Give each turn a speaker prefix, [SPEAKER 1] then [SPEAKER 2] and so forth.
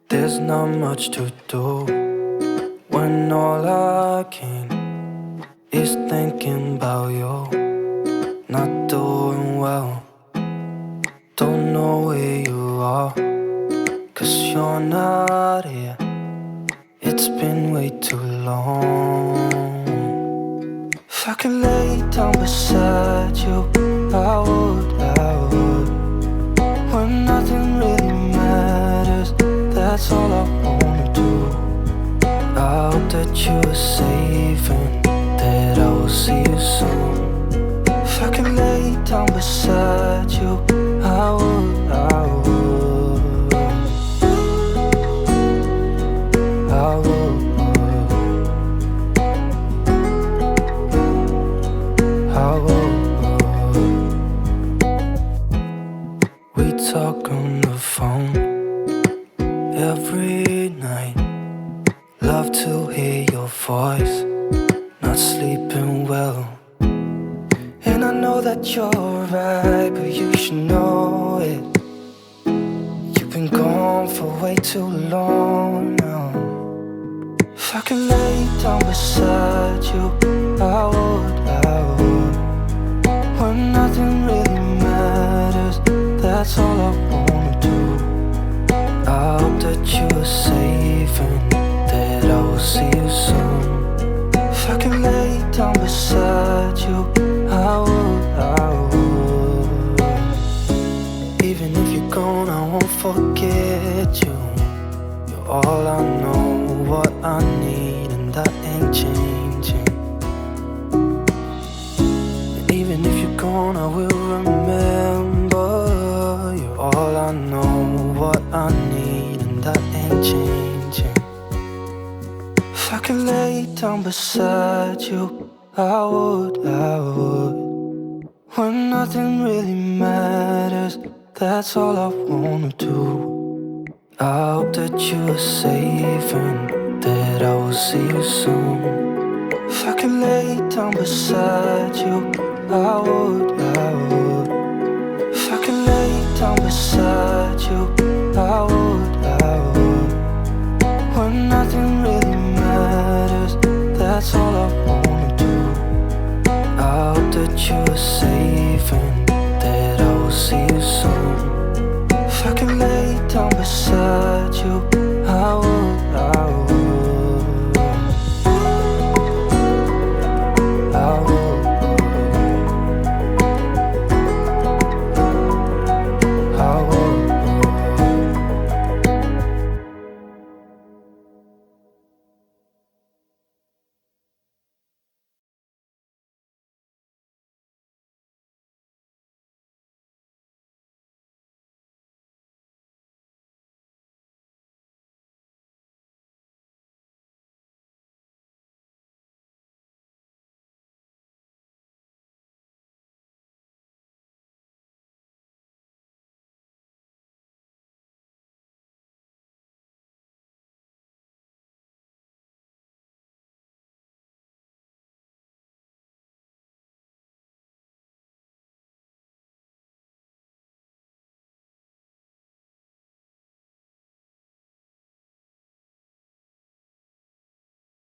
[SPEAKER 1] There's not much to do when all I can is thinking about you. Not doing well, don't know where you are, 'cause you're not here. It's been way too long. If I could lay down beside you, I would, when nothing really matters, that's all I wanna do. I hope that you are safe and that I will see you soon. If I could lay down beside you, I would, I would, I would, I would. We talk on the phone every night. Love to hear your voice, not sleeping well. And I know that you're right, but you should know it. You've been gone for way too long now. If I could lay down beside you, I would, when nothing really matters, that's all I wanna do. I hope that you are safe and that I will see you soon. If I could lay down beside you, I would, I would. Even if you're gone, I won't forget you. You're all I know, what I need, and that ain't changing. And even if you're gone, I will remember. You're all I know, what I need, and that ain't changing. If I could lay down beside you, I would, when nothing really matters, that's all I wanna do. I hope that you are safe and that I will see you soon. If I could lay down beside you, I would, if I could lay down beside you, I would, when nothing really matters, that's all I wanna do. I hope that you are safe and that I will see you soon. If I could lay down beside you, I would,